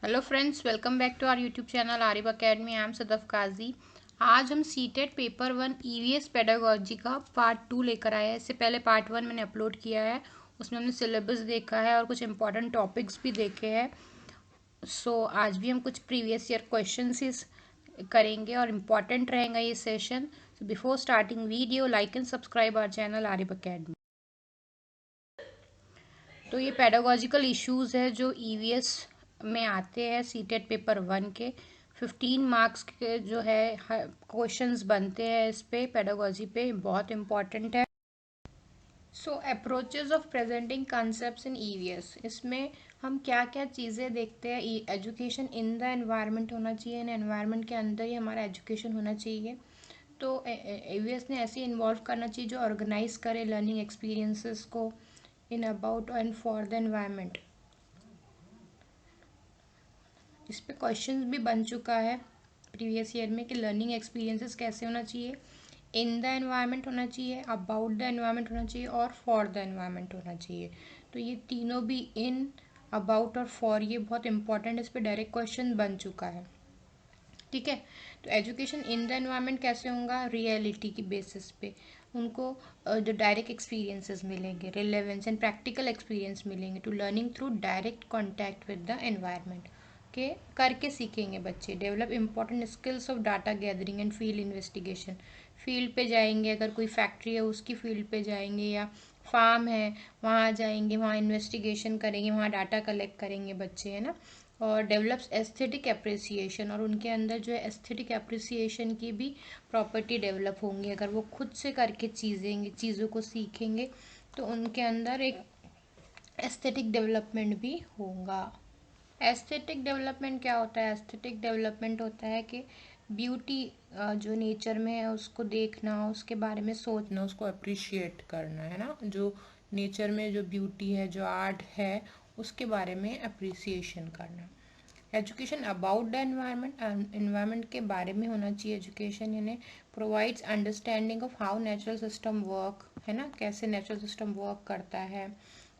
Hello friends, welcome back to our YouTube channel Arif academy. I am Sadaf Kazi. आज हम CTET paper 1 EVS pedagogy का part 2 लेकर आए हैं। इससे पहले पार्ट 1 मैंने अपलोड किया है, उसमें हमने सिलेबस देखा है और कुछ इंपॉर्टेंट टॉपिक्स भी देखे हैं। आज भी हम कुछ प्रीवियस ईयर क्वेश्चंस करेंगे और इम्पॉर्टेंट रहेगा ये session. Before starting video, like and subscribe our channel Arif Academy. तो ये पेडागोजिकल इश्यूज है जो ईवीएस में आते हैं। सीटेट पेपर 1 के 15 मार्क्स के जो है क्वेश्चंस बनते हैं इस पे, पेडागोजी पे, बहुत इंपॉर्टेंट है। Approaches of presenting concepts in EVS, इसमें हम क्या क्या चीज़ें देखते हैं। एजुकेशन इन द एनवायरनमेंट होना चाहिए, इन एनवायरनमेंट के अंदर ही हमारा एजुकेशन होना चाहिए। तो ईवीएस ने ऐसे इन्वॉल्व करना चाहिए जो ऑर्गेनाइज करे लर्निंग एक्सपीरियंसेस को in about and for the environment. इस पे क्वेश्चन भी बन चुका है प्रीवियस ईयर में कि लर्निंग एक्सपीरियंसेस कैसे होना चाहिए। इन द एनवायरनमेंट होना चाहिए, अबाउट द एनवायरनमेंट होना चाहिए और फॉर द एनवायरनमेंट होना चाहिए। तो ये तीनों भी, इन, अबाउट और फॉर, ये बहुत इंपॉर्टेंट, इस पर डायरेक्ट क्वेश्चन बन चुका है। ठीक है, तो एजुकेशन इन द एनवायरनमेंट कैसे होगा? रियलिटी की बेसिस पे उनको जो डायरेक्ट एक्सपीरियंसेस मिलेंगे, रिलेवेंस एंड प्रैक्टिकल एक्सपीरियंस मिलेंगे to learning through direct contact with the environment के करके सीखेंगे बच्चे। Develop important skills of data gathering and field investigation, field पे जाएंगे, अगर कोई फैक्ट्री है उसकी फील्ड पे जाएंगे या फार्म है वहाँ जाएंगे, वहाँ इन्वेस्टिगेशन करेंगे, वहाँ डाटा कलेक्ट करेंगे बच्चे, है ना। और डेवलप्स एस्थेटिक अप्रिसिएशन, और उनके अंदर जो है एस्थेटिक अप्रिसिएशन की भी प्रॉपर्टी डेवलप होंगी। अगर वो खुद से करके चीज़ों को सीखेंगे तो उनके अंदर एक एस्थेटिक डेवलपमेंट भी होगा। एस्थेटिक डेवलपमेंट क्या होता है? एस्थेटिक डेवलपमेंट होता है कि ब्यूटी जो नेचर में है उसको देखना, उसके बारे में सोचना, उसको अप्रिशिएट करना, है ना। जो नेचर में जो ब्यूटी है, जो आर्ट है, उसके बारे में अप्रिसिएशन करना। Education about the environment, environment के बारे में होना चाहिए एजुकेशन, यानी provides understanding of how natural system work, है ना, कैसे नेचुरल सिस्टम वर्क करता है।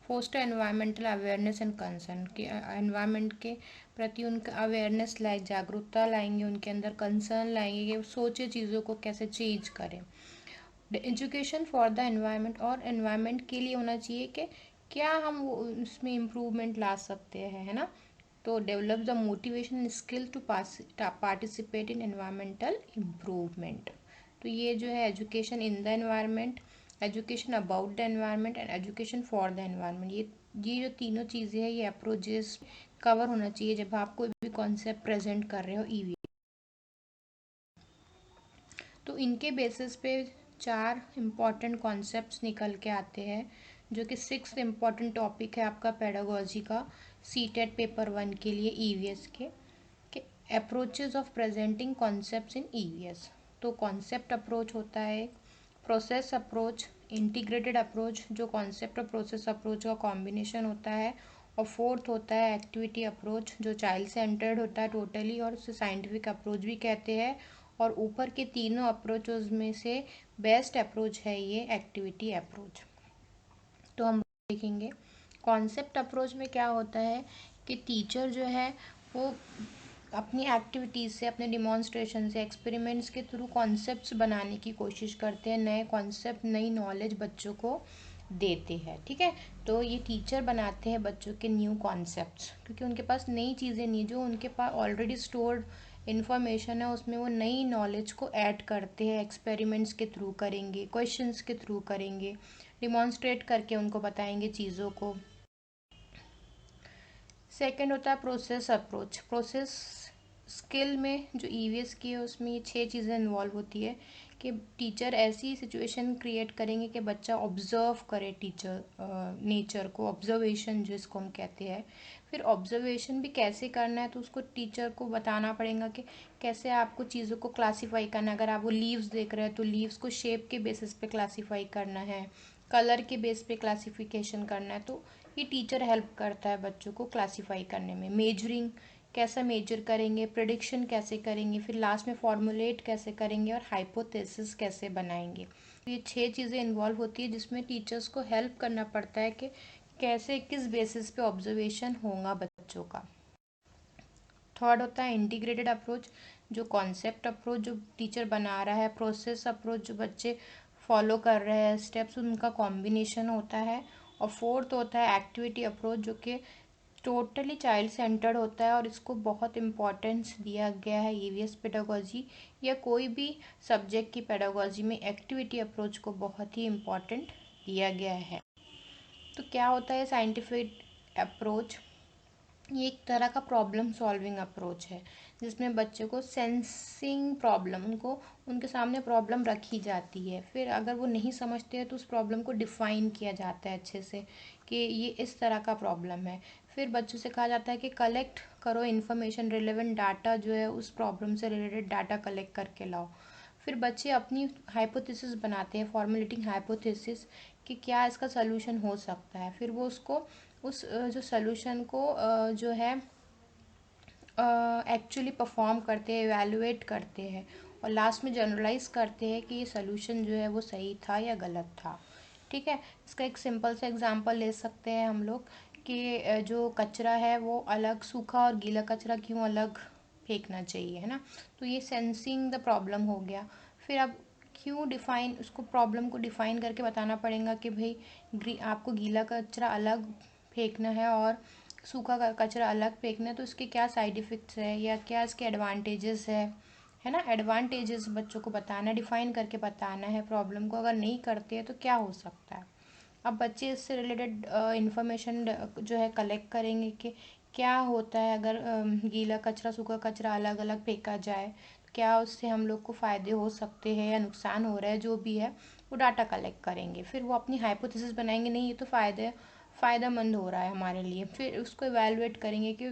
Foster environmental awareness and concern, कि एनवायरनमेंट के प्रति उनका अवेयरनेस लाए, जागरूकता लाएंगे, उनके अंदर कंसर्न लाएंगे कि सोचे चीज़ों को कैसे चेंज करें। एजुकेशन फॉर द एनवायरनमेंट, और एनवायरनमेंट के लिए होना चाहिए कि क्या हम उसमें इम्प्रूवमेंट ला सकते हैं, है ना। तो develop the motivation skill to participate in environmental improvement. तो ये जो है education in the environment, education about the environment and education for the environment, ये जो तीनों चीज़ें हैं, ये अप्रोचेस कवर होना चाहिए जब आप कोई भी कॉन्सेप्ट प्रेजेंट कर रहे हो ईवी। तो इनके बेसिस पे 4 इम्पॉर्टेंट कॉन्सेप्ट्स निकल के आते हैं, जो कि 6th इम्पॉर्टेंट टॉपिक है आपका पेडागोजी का सीटेट पेपर 1 के लिए ईवीएस के approaches of presenting concepts in EVS. तो कॉन्सेप्ट अप्रोच होता है, प्रोसेस अप्रोच, इंटीग्रेटेड अप्रोच, जो कॉन्सेप्ट और प्रोसेस अप्रोच का कॉम्बिनेशन होता है, और फोर्थ होता है एक्टिविटी अप्रोच, जो चाइल्ड सेंटर्ड होता है टोटली, और उसे साइंटिफिक अप्रोच भी कहते हैं। और ऊपर के तीनों अप्रोचेस में से बेस्ट अप्रोच है ये एक्टिविटी अप्रोच। तो हम देखेंगे कॉन्सेप्ट अप्रोच में क्या होता है कि टीचर जो है वो अपनी एक्टिविटीज़ से, अपने डिमॉन्स्ट्रेशन से, एक्सपेरिमेंट्स के थ्रू कॉन्सेप्ट्स बनाने की कोशिश करते हैं, नए कॉन्सेप्ट, नई नॉलेज बच्चों को देते हैं। ठीक है, तो ये टीचर बनाते हैं बच्चों के न्यू कॉन्सेप्ट्स, क्योंकि उनके पास नई चीज़ें नहीं, जो उनके पास ऑलरेडी स्टोर्ड इन्फॉर्मेशन है उसमें वो नई नॉलेज को ऐड करते हैं, एक्सपेरिमेंट्स के थ्रू करेंगे, क्वेश्चंस के थ्रू करेंगे, डिमॉन्स्ट्रेट करके उनको बताएंगे चीज़ों को। सेकंड होता है प्रोसेस अप्रोच। प्रोसेस स्किल में जो ईवीएस की है उसमें ये 6 चीज़ें इन्वॉल्व होती है कि टीचर ऐसी सिचुएशन क्रिएट करेंगे कि बच्चा ऑब्जर्व करे टीचर नेचर को, ऑब्जर्वेशन जिसको हम कहते हैं। फिर ऑब्जर्वेशन भी कैसे करना है तो उसको टीचर को बताना पड़ेगा कि कैसे आपको चीज़ों को क्लासीफाई करना है। अगर आप वो लीव्स देख रहे हैं तो लीव्स को शेप के बेसिस पे क्लासीफाई करना है, कलर के बेस पे क्लासिफिकेशन करना है। तो ये टीचर हेल्प करता है बच्चों को क्लासीफाई करने में। मेजरिंग, कैसा मेजर करेंगे, प्रिडिक्शन कैसे करेंगे, फिर लास्ट में फॉर्मुलेट कैसे करेंगे, और हाइपोथेसिस कैसे बनाएंगे। ये 6 चीज़ें इन्वॉल्व होती है जिसमें टीचर्स को हेल्प करना पड़ता है कि कैसे, किस बेसिस पे ऑब्जर्वेशन होगा बच्चों का। थर्ड होता है इंटीग्रेटेड अप्रोच, जो कॉन्सेप्ट अप्रोच जो टीचर बना रहा है, प्रोसेस अप्रोच जो बच्चे फॉलो कर रहे हैं, स्टेप्स उनका कॉम्बिनेशन होता है। और फोर्थ होता है एक्टिविटी अप्रोच, जो कि टोटली चाइल्ड सेंटर्ड होता है और इसको बहुत इम्पोर्टेंस दिया गया है ईवीएस पेडागोजी या कोई भी सब्जेक्ट की पेडागोजी में एक्टिविटी अप्रोच को बहुत ही इम्पोर्टेंट दिया गया है। तो क्या होता है साइंटिफिक अप्रोच? ये एक तरह का प्रॉब्लम सॉल्विंग अप्रोच है जिसमें बच्चे को सेंसिंग प्रॉब्लम, उनको उनके सामने प्रॉब्लम रखी जाती है, फिर अगर वो नहीं समझते हैं तो उस प्रॉब्लम को डिफ़ाइन किया जाता है अच्छे से कि ये इस तरह का प्रॉब्लम है। फिर बच्चों से कहा जाता है कि कलेक्ट करो इन्फॉर्मेशन, रिलेवेंट डाटा जो है उस प्रॉब्लम से रिलेटेड डाटा कलेक्ट करके लाओ। फिर बच्चे अपनी हाइपोथेसिस बनाते हैं, फॉर्मुलेटिंग हाइपोथेसिस कि क्या इसका सलूशन हो सकता है। फिर वो उसको उस जो सलूशन को जो है एक्चुअली परफॉर्म करते हैं, एवेलुएट करते हैं और लास्ट में जनरलाइज करते हैं कि ये सलूशन जो है वो सही था या गलत था। ठीक है, इसका एक सिंपल सा एग्जांपल ले सकते हैं हम लोग कि जो कचरा है वो अलग, सूखा और गीला कचरा क्यों अलग फेंकना चाहिए, है ना। तो ये सेंसिंग द प्रॉब्लम हो गया। फिर अब क्यों डिफाइन, उसको प्रॉब्लम को डिफाइन करके बताना पड़ेगा कि भाई आपको गीला कचरा अलग फेंकना है और सूखा कचरा अलग फेंकना है, तो इसके क्या साइड इफ़ेक्ट्स है या क्या इसके एडवांटेजेस है ना। एडवांटेजेस बच्चों को बताना, डिफाइन करके बताना है प्रॉब्लम को। अगर नहीं करते हैं तो क्या हो सकता है। अब बच्चे इससे रिलेटेड इंफॉर्मेशन जो है कलेक्ट करेंगे कि क्या होता है अगर गीला कचरा सूखा कचरा अलग अलग फेंका जाए, तो क्या उससे हम लोग को फ़ायदे हो सकते हैं या नुकसान हो रहा है, जो भी है वो डाटा कलेक्ट करेंगे। फिर वो अपनी हाइपोथेसिस बनाएंगे, नहीं ये तो फ़ायदेमंद हो रहा है हमारे लिए। फिर उसको इवैल्यूएट करेंगे कि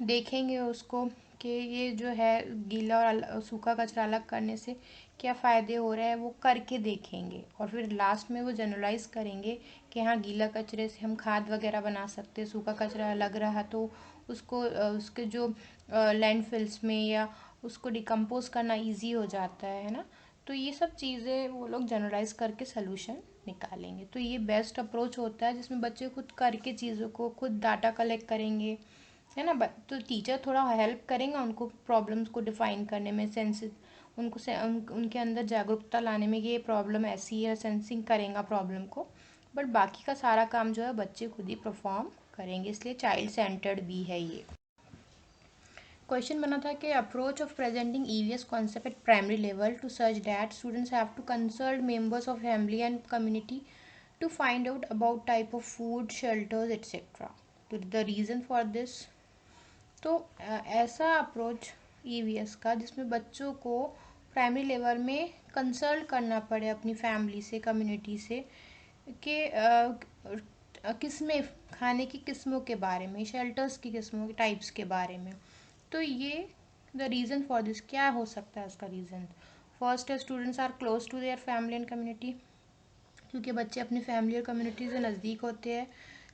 देखेंगे उसको कि ये जो है गीला और सूखा कचरा अलग करने से क्या फ़ायदे हो रहे हैं, वो करके देखेंगे। और फिर लास्ट में वो जनरलाइज करेंगे कि हाँ गीला कचरे से हम खाद वगैरह बना सकते हैं, सूखा कचरा लग रहा तो उसको उसके जो लैंडफिल्स में या उसको डिकम्पोज करना इजी हो जाता है ना। तो ये सब चीज़ें वो लोग जनरलाइज करके सलूशन निकालेंगे। तो ये बेस्ट अप्रोच होता है जिसमें बच्चे खुद करके चीज़ों को खुद डाटा कलेक्ट करेंगे, है ना। तो टीचर थोड़ा हेल्प करेंगे उनको प्रॉब्लम्स को डिफाइन करने में, उनको उनके अंदर जागरूकता लाने में कि ये प्रॉब्लम ऐसी है, सेंसिंग करेगा प्रॉब्लम को। बट बाकी का सारा काम जो है बच्चे खुद ही परफॉर्म करेंगे, इसलिए चाइल्ड सेंटर्ड भी है ये। क्वेश्चन बना था कि approach of presenting EVS concept at primary level to such that students have to consult members of family and community to find out about type of food, shelters etcetera. तो the reason for this, तो ऐसा approach EVS का जिसमें बच्चों को primary level में consult करना पड़े अपनी फैमिली से, कम्युनिटी से कि किस्में, खाने की किस्मों के बारे में, शेल्टर्स की किस्मों के टाइप्स के बारे में। तो ये द रीज़न फॉर दिस क्या हो सकता है इसका रीज़न? फर्स्ट है students are close to their family and community, क्योंकि बच्चे अपनी फैमिली और कम्युनिटी से नज़दीक होते हैं।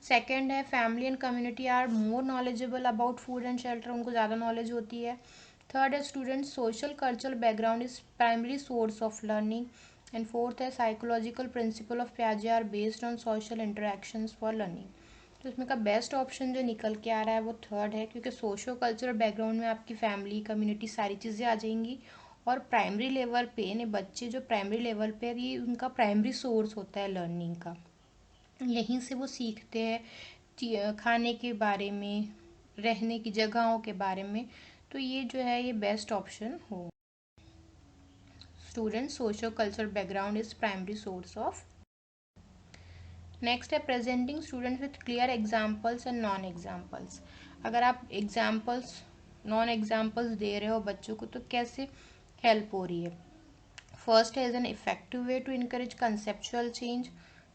सेकेंड है family and community are more knowledgeable about food and shelter, उनको ज़्यादा नॉलेज होती है। थर्ड है student social cultural background is primary source of learning. And fourth है साइकोलॉजिकल प्रिंसिपल ऑफ पियाजे are based on social interactions for learning. तो इसमें का बेस्ट ऑप्शन जो निकल के आ रहा है वो थर्ड है, क्योंकि सोशो कल्चरल बैकग्राउंड में आपकी फैमिली, कम्युनिटी, सारी चीज़ें आ जाएंगी। और प्राइमरी लेवल पे ने बच्चे जो प्राइमरी लेवल पे, ये उनका प्राइमरी सोर्स होता है लर्निंग का, यहीं से वो सीखते हैं खाने के बारे में, रहने की जगहों के बारे में। तो ये जो है ये बेस्ट ऑप्शन हो। Student socio cultural background is primary source of. Next है presenting students with clear examples and non examples. अगर आप एग्जाम्पल्स, नॉन एग्जाम्पल्स दे रहे हो बच्चों को तो कैसे हेल्प हो रही है? फर्स्ट है is an effective way to encourage conceptual change.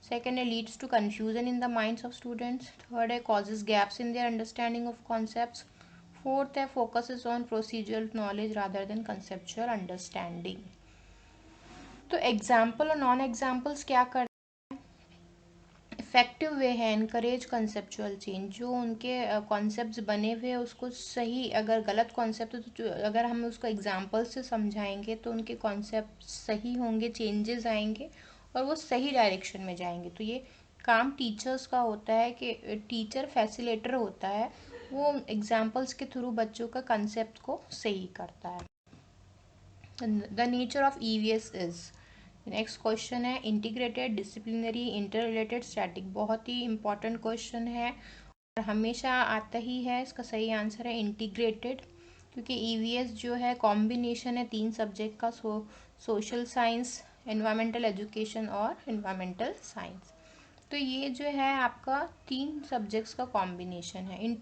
Second है leads to confusion in the minds of students. Third है causes gaps in their understanding of concepts. Fourth है focuses on procedural knowledge rather than conceptual understanding. तो example और non examples क्या कर, effective way है encourage conceptual change, जो उनके concepts बने हुए हैं उसको सही, अगर गलत कॉन्सेप्ट है तो अगर हम उसको एग्जाम्पल से समझाएंगे तो उनके कॉन्सेप्ट सही होंगे, चेंजेस आएंगे और वो सही डायरेक्शन में जाएंगे। तो ये काम टीचर्स का होता है कि टीचर फैसिलेटर होता है वो एग्जाम्पल्स के थ्रू बच्चों का कंसेप्ट को सही करता है। The nature of EVS is, next question है integrated, disciplinary, inter related, static. बहुत ही इंपॉर्टेंट क्वेश्चन है और हमेशा आता ही है। इसका सही आंसर है इंटीग्रेटेड, क्योंकि ईवीएस जो है कॉम्बिनेशन है 3 सब्जेक्ट का, सोशल साइंस, एनवायरमेंटल एजुकेशन और एनवायरमेंटल साइंस। तो ये जो है आपका 3 सब्जेक्ट्स का कॉम्बिनेशन है।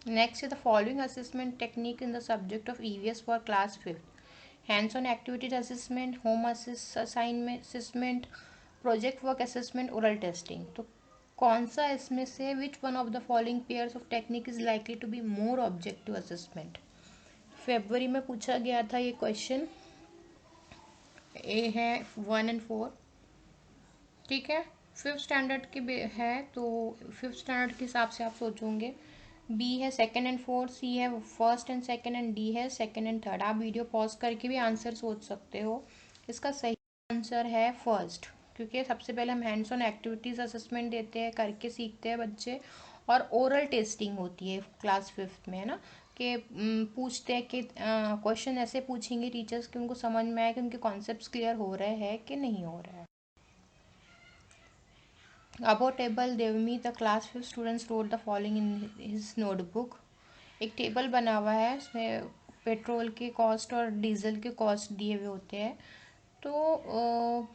Next is the following assessment technique in the subject of EVS for class 5th: hands-on activities assessment, home assignment assessment, project work assessment, oral testing। तो कौन सा इसमें से which one of the following pairs of technique is likely to be more objective assessment? फरवरी में पूछा गया था ये क्वेश्चन। ए है 1 and 4, ठीक है। 5th स्टैंडर्ड के है तो 5th स्टैंडर्ड के हिसाब से आप सोचोगे। बी है 2nd and 4, सी है 1st and 2nd and D है 2nd and 3rd। आप वीडियो पॉज करके भी आंसर सोच सकते हो। इसका सही आंसर है 1st, क्योंकि सबसे पहले हम हैंड्स ऑन एक्टिविटीज़ असेसमेंट देते हैं, करके सीखते हैं बच्चे, और ओरल टेस्टिंग होती है क्लास 5th में, है ना, कि पूछते हैं कि क्वेश्चन ऐसे पूछेंगे टीचर्स कि उनको समझ में आए कि उनके कॉन्सेप्ट्स क्लियर हो रहे हैं कि नहीं हो रहा है। Above table, Devmi, the class 5 students wrote the following in his notebook। एक टेबल बना हुआ है, उसमें पेट्रोल के कॉस्ट और डीजल के कॉस्ट दिए हुए होते हैं। तो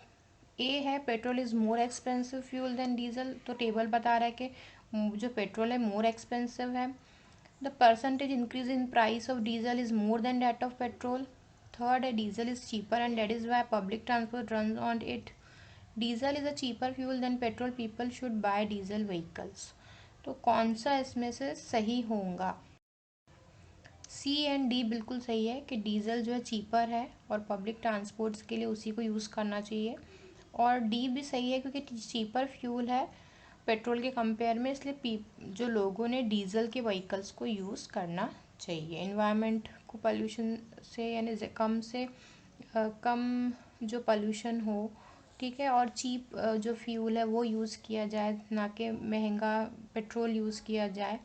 ए है petrol is more expensive fuel than diesel, तो टेबल बता रहा है कि जो पेट्रोल है मोर एक्सपेंसिव है। The percentage increase in price of diesel is more than that of petrol. Third है diesel is cheaper and that is why public transport run on it. Diesel is a cheaper fuel than petrol, people should buy diesel vehicles. तो कौन सा इसमें से सही होगा? सी and D बिल्कुल सही है कि डीजल जो है चीपर है और पब्लिक ट्रांसपोर्ट्स के लिए उसी को यूज़ करना चाहिए। और डी भी सही है क्योंकि चीपर फ्यूल है पेट्रोल के कंपेयर में, इसलिए जो लोगों ने डीजल के व्हीकल्स को यूज़ करना चाहिए। एनवायरनमेंट को पोल्यूशन से, यानी कम जो पोल्यूशन हो, ठीक है, और चीप जो फ्यूल है वो यूज़ किया जाए, ना कि महंगा पेट्रोल यूज़ किया जाए।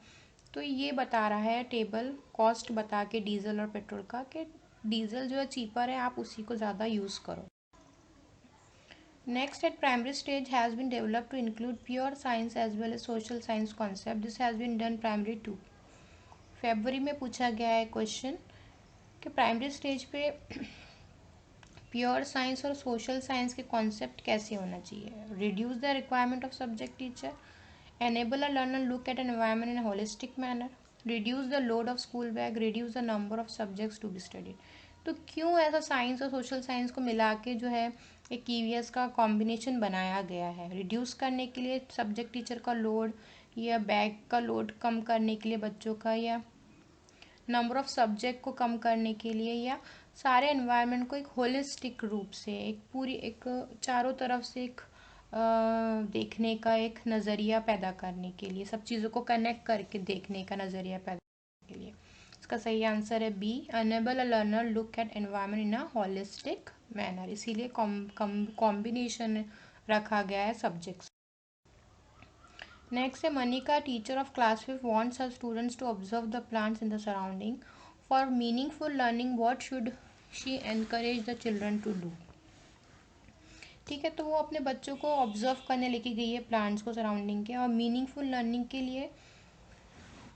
तो ये बता रहा है टेबल कॉस्ट बता के डीजल और पेट्रोल का, कि डीजल जो है चीपर है, आप उसी को ज़्यादा यूज़ करो। Next, at primary stage has been develop to include pure science as well as social science concept, this has been done primary 2। फरवरी में पूछा गया है क्वेश्चन कि प्राइमरी स्टेज पे प्योर साइंस और सोशल साइंस के कॉन्सेप्ट कैसे होना चाहिए। Reduce the requirement of subject teacher, enable a learner look at an environment in a holistic manner, reduce the load of school bag, reduce the number of subjects to be studied। तो क्यों ऐसा science और social science को मिला के जो है एक ईवीएस का कॉम्बिनेशन बनाया गया है? रिड्यूस करने के लिए सब्जेक्ट टीचर का लोड, या बैग का लोड कम करने के लिए बच्चों का, या नंबर ऑफ सब्जेक्ट को कम करने के लिए, या सारे एनवायरनमेंट को एक होलिस्टिक रूप से, एक पूरी, एक चारों तरफ से एक देखने का एक नज़रिया पैदा करने के लिए, सब चीज़ों को कनेक्ट करके देखने का नज़रिया पैदा करने के लिए। इसका सही आंसर है B, enable a learner look at environment in a holistic manner, इसीलिए कॉम्बिनेशन रखा गया है सब्जेक्ट्स। नेक्स्ट है Manika, teacher of class 5 wants her students to observe the plants in the surrounding for meaningful learning, what should she encourage the children to do? ठीक है, तो वो अपने बच्चों को ऑब्जर्व करने लेके गई है प्लांट्स को सराउंडिंग के, और मीनिंगफुल लर्निंग के लिए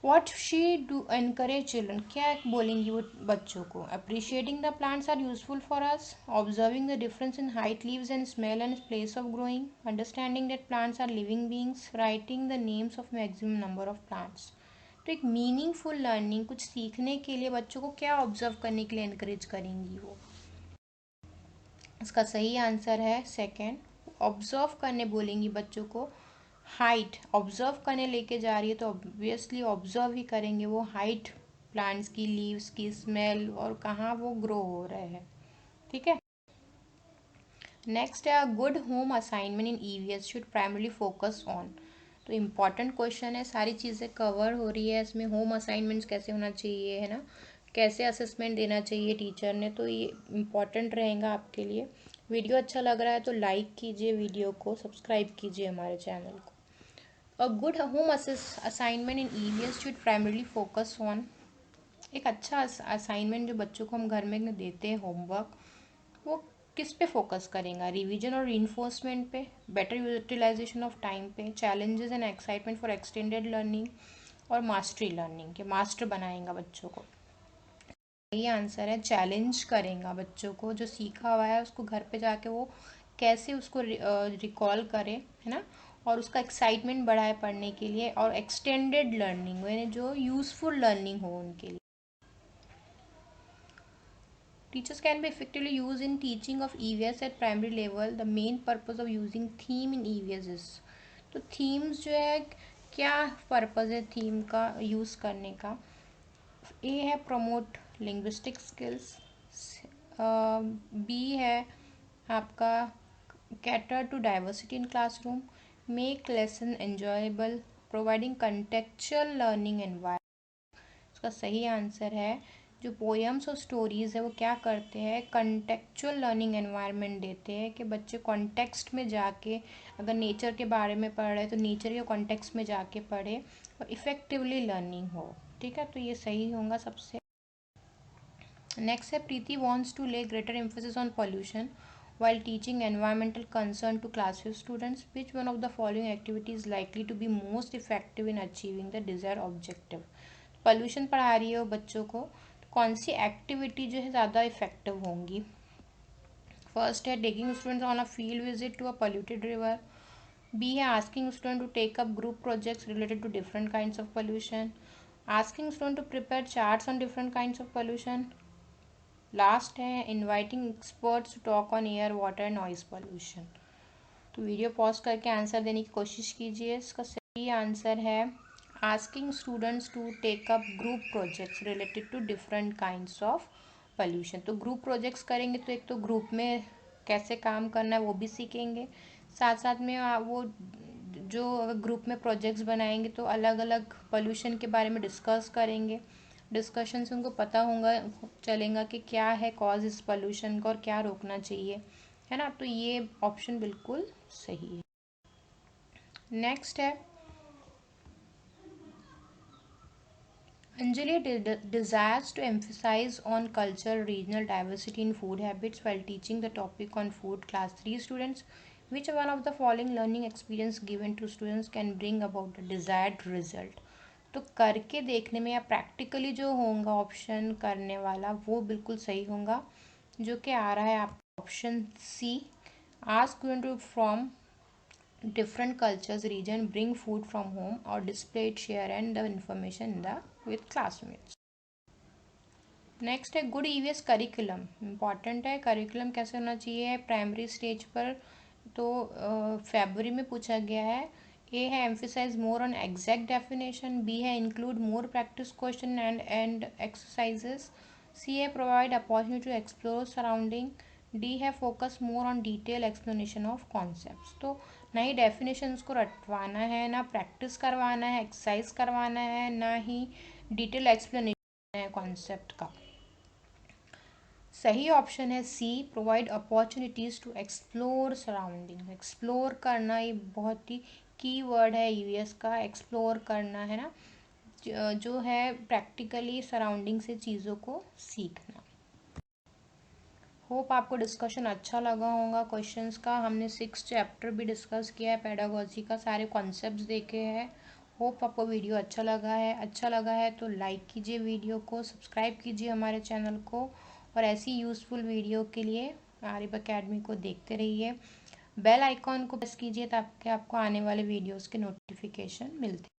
what she do encourage children, क्या बोलेंगी वो बच्चों को? Appreciating the plants are useful for us, observing the difference in height, leaves and smell and place of growing, understanding that plants are living beings, writing the names of maximum number of plants. तो एक meaningful learning, कुछ सीखने के लिए बच्चों को क्या observe करने के लिए एनकरेज करेंगी वो? इसका सही आंसर है सेकंड, ऑब्जर्व करने बोलेंगी बच्चों को। हाइट ऑब्जर्व करने लेके जा रही है तो ऑब्वियसली ऑब्जर्व ही करेंगे वो हाइट, प्लांट्स की, लीव्स की, स्मेल, और कहाँ वो ग्रो हो रहे हैं, ठीक है। नेक्स्ट है good home assignment in EVS should primarily focus on. तो इम्पॉर्टेंट क्वेश्चन है, सारी चीज़ें कवर हो रही है इसमें। होम असाइनमेंट्स कैसे होना चाहिए, है ना, कैसे असेसमेंट देना चाहिए टीचर ने, तो ये इम्पॉर्टेंट रहेगा आपके लिए। वीडियो अच्छा लग रहा है तो लाइक कीजिए, वीडियो को सब्सक्राइब कीजिए हमारे चैनल को। A good home assignment in EVS should primarily focus on, एक अच्छा असाइनमेंट जो बच्चों को हम घर में देते हैं होमवर्क, वो किस पे फोकस करेगा? रिवीजन और रीइंफोर्समेंट पे, बेटर यूटिलाइजेशन ऑफ टाइम पे, challenges and excitement for extended learning, और मास्टरी लर्निंग के मास्टर बनाएगा बच्चों को। ये आंसर है, चैलेंज करेगा बच्चों को, जो सीखा हुआ है उसको घर पे जाके वो कैसे उसको रिकॉल करे, है ना, और उसका एक्साइटमेंट बढ़ाए पढ़ने के लिए, और एक्सटेंडेड लर्निंग यानी जो यूजफुल लर्निंग हो उनके लिए। Teachers can be effectively used in teaching of EVS at primary level. The main purpose of using theme in EVS is, तो themes जो है, क्या पर्पज़ है थीम का यूज़ करने का? ए है प्रमोट लिंग्विस्टिक स्किल्स, बी है आपका cater to diversity in classroom, make lesson enjoyable, providing contextual learning environment. इसका सही आंसर है, जो पोएम्स और स्टोरीज़ है वो क्या करते हैं, कंटेक्चुअल लर्निंग एनवायरनमेंट देते हैं, कि बच्चे कॉन्टेक्स्ट में जाके अगर नेचर के बारे में पढ़ रहे हैं तो नेचर के कॉन्टेक्स्ट में जाके पढ़े और इफ़ेक्टिवली लर्निंग हो। ठीक है, तो ये सही होगा सबसे। नेक्स्ट है, प्रीति वॉन्ट्स टू ले greater emphasis on pollution while teaching environmental concern to class 5 students. Which one of the following activity is likely to be most effective in achieving the desired objective? Pollution पढ़ा रही है वो बच्चों को, तो कौन सी activity जो है ज़्यादा इफेक्टिव होंगी? फर्स्ट है taking students on a field visit to a polluted river, B है asking student to take up group projects related to different kinds of pollution, asking student to prepare charts on different kinds of pollution, last है inviting experts to talk on air water noise pollution. तो video pause करके answer देने की कोशिश कीजिए। इसका सही answer है asking students to take up group projects related to different kinds of pollution. तो ग्रुप प्रोजेक्ट्स करेंगे तो एक तो ग्रुप में कैसे काम करना है वो भी सीखेंगे, साथ साथ में वो जो ग्रुप में प्रोजेक्ट्स बनाएंगे तो अलग अलग पोल्यूशन के बारे में डिस्कस करेंगे। डिस्कशन से उनको पता होगा चलेगा कि क्या है कॉज इस पोल्यूशन का और क्या रोकना चाहिए, है ना। तो ये ऑप्शन बिल्कुल सही है। नेक्स्ट है, Anjali desires to emphasize on cultural regional diversity in food habits while teaching the topic on food class 3 students. Which one of the following learning experience given to students can bring about the desired result? तो करके देखने में या practically जो होगा option करने वाला वो बिल्कुल सही होगा, जो कि आ रहा है आपका option C, ask student to from different cultures region bring food from home or display it, share and the information in the with classmates. Next है गुड ईवीएस करिकुलम, इम्पॉर्टेंट है। करिकुलम कैसे होना चाहिए प्राइमरी स्टेज पर, तो February में पूछा गया है। ए है emphasize more on exact definition, B है include more practice question and exercises, C है provide opportunity to explore surrounding, D है focus more on detail explanation of concepts. तो ना ही डेफिनेशंस को रटवाना है, ना प्रैक्टिस करवाना है, एक्सरसाइज करवाना है, ना ही डिटेल एक्सप्लेनेशन है कॉन्सेप्ट का। सही ऑप्शन है C, provide opportunities to explore surrounding. Explore करना ये बहुत ही की वर्ड है ईवीएस का, एक्सप्लोर करना, है ना, जो है प्रैक्टिकली सराउंडिंग से चीज़ों को सीखना। होप आपको डिस्कशन अच्छा लगा होगा। क्वेश्चंस का हमने 6 चैप्टर भी डिस्कस किया है, पेडागोजी का सारे कॉन्सेप्ट्स देखे हैं। होप आपको वीडियो अच्छा लगा है तो लाइक कीजिए वीडियो को, सब्सक्राइब कीजिए हमारे चैनल को, और ऐसी यूज़फुल वीडियो के लिए आरिफ अकेडमी को देखते रहिए। बेल आइकॉन को प्रेस कीजिए ताकि आपको आने वाले वीडियोज़ के नोटिफिकेशन मिलते